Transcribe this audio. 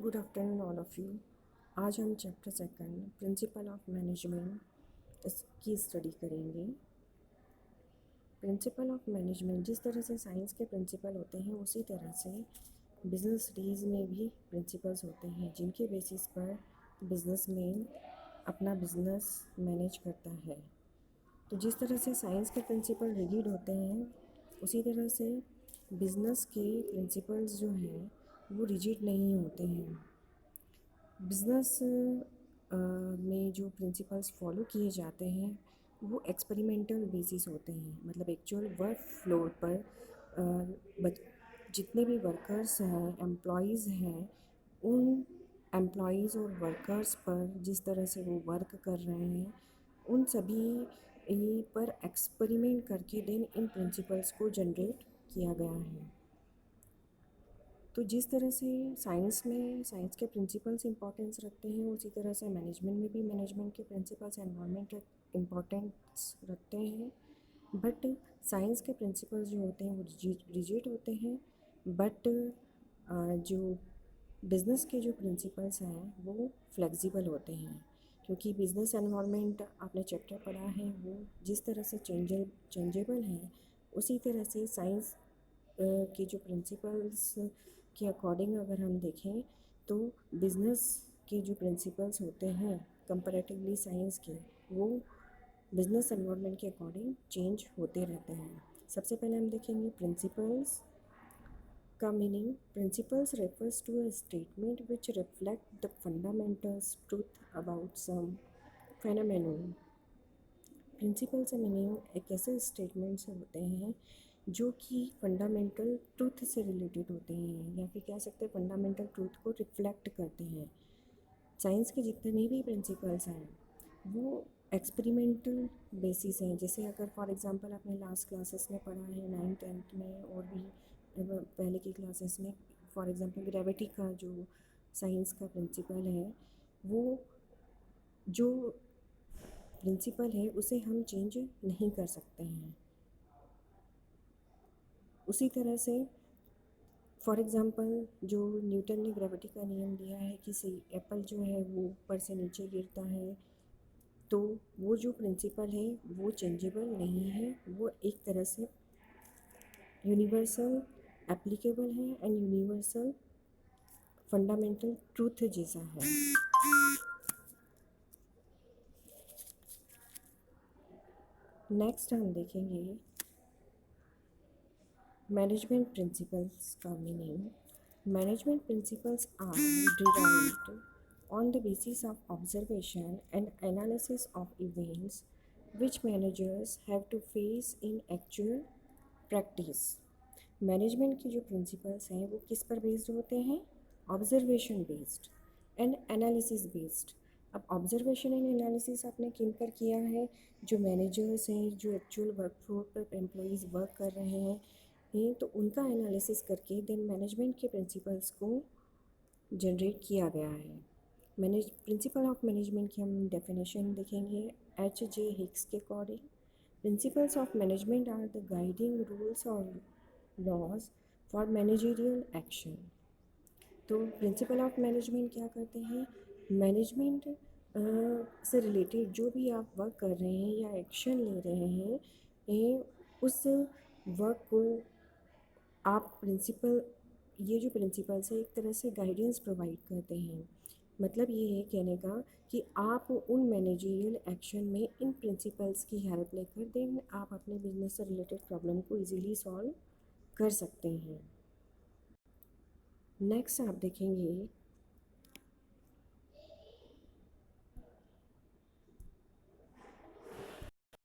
Good afternoon all of you. आज हम chapter second principal of management इसकी study करेंगे। प्रिंसिपल ऑफ मैनेजमेंट, जिस तरह से साइंस के प्रिंसिपल होते हैं उसी तरह से बिजनेस स्टडीज़ में भी प्रिंसिपल्स होते हैं जिनके बेसिस पर बिजनेसमैन अपना बिजनेस मैनेज करता है। तो जिस तरह से साइंस के प्रिंसिपल रिजिड होते हैं उसी तरह से बिजनेस के प्रिंसिपल्स जो हैं वो रिजिड नहीं होते हैं। बिज़नेस में जो प्रिंसिपल्स फॉलो किए जाते हैं वो एक्सपेरिमेंटल बेसिस होते हैं, मतलब एक्चुअल वर्क फ्लोर पर जितने भी वर्कर्स हैं, एम्प्लॉयज़ हैं, उन एम्प्लॉयज़ और वर्कर्स पर जिस तरह से वो वर्क कर रहे हैं उन सभी पर एक्सपेरिमेंट करके देन इन प्रिंसिपल्स को जनरेट किया गया है। तो जिस तरह से साइंस में साइंस के प्रिंसिपल्स इंपॉर्टेंस रखते हैं उसी तरह से मैनेजमेंट में भी मैनेजमेंट के प्रिंसिपल्स एनवायरनमेंट इम्पॉर्टेंस रखते हैं। बट साइंस के प्रिंसिपल्स जो होते हैं वो रिजिड होते हैं, बट जो बिज़नेस के जो प्रिंसिपल्स हैं वो फ्लेक्सिबल होते हैं, क्योंकि बिज़नेस एनवायरनमेंट आपने चैप्टर पढ़ा है वो जिस तरह से चेंजेबल है उसी तरह से साइंस के जो प्रिंसिपल्स के अकॉर्डिंग अगर हम देखें तो बिज़नेस के जो प्रिंसिपल्स होते हैं कंपैरेटिवली साइंस के, वो बिज़नेस एनवायरनमेंट के अकॉर्डिंग चेंज होते रहते हैं। सबसे पहले हम देखेंगे प्रिंसिपल्स का meaning. Principles refers to a statement which reflect the fundamentals truth about some phenomenon. Principle से मीनिंग एक ऐसे स्टेटमेंट से होते हैं जो कि फंडामेंटल ट्रूथ से रिलेटेड होते हैं, या फिर कह सकते हैं फंडामेंटल ट्रूथ को रिफ्लेक्ट करते हैं। साइंस के जितने भी प्रिंसिपल्स हैं वो एक्सपेरिमेंटल बेसिस हैं। जैसे अगर फॉर एग्जांपल आपने लास्ट क्लासेस में पढ़ा है, 9th 10th में और भी पहले की क्लासेस में, फॉर एग्जांपल ग्रेविटी का जो साइंस का प्रिंसिपल है वो जो प्रिंसिपल है उसे हम चेंज नहीं कर सकते हैं। उसी तरह से फॉर एग्ज़ाम्पल जो न्यूटन ने ग्रेविटी का नियम दिया है कि एप्पल जो है वो ऊपर से नीचे गिरता है, तो वो जो प्रिंसिपल है वो चेंजेबल नहीं है, वो एक तरह से यूनिवर्सल एप्लीकेबल है एंड यूनिवर्सल फंडामेंटल ट्रूथ जैसा है। नेक्स्ट हम देखेंगे मैनेजमेंट प्रिंसिपल्स का meaning. Management principles are derived on the basis of observation and analysis of events which managers have to face in actual practice। Management के जो principles हैं वो किस पर बेस्ड होते हैं? Observation based and analysis based. अब ऑब्जर्वेशन एंड एनालिसिस आपने किन पर किया है? जो मैनेजर्स हैं, जो एक्चुअल वर्क फ्लोर पर एम्प्लॉयज़ वर्क कर रहे हैं, तो उनका एनालिसिस करके देन मैनेजमेंट के प्रिंसिपल्स को जनरेट किया गया है। प्रिंसिपल ऑफ मैनेजमेंट की हम डेफिनेशन देखेंगे H.J. हिक्स के according. Principles of management are the guiding rules और लॉज फॉर मैनेजरियल एक्शन। तो प्रिंसिपल ऑफ मैनेजमेंट क्या करते हैं? मैनेजमेंट से रिलेटेड जो भी आप वर्क कर रहे हैं या एक्शन ले रहे हैं, उस वर्क को आप ये जो प्रिंसिपल्स है एक तरह से गाइडेंस प्रोवाइड करते हैं। मतलब ये है कहने का कि आप उन मैनेजरियल एक्शन में इन प्रिंसिपल्स की हेल्प लेकर देन आप अपने बिजनेस से रिलेटेड प्रॉब्लम को इजीली सॉल्व कर सकते हैं। नेक्स्ट आप देखेंगे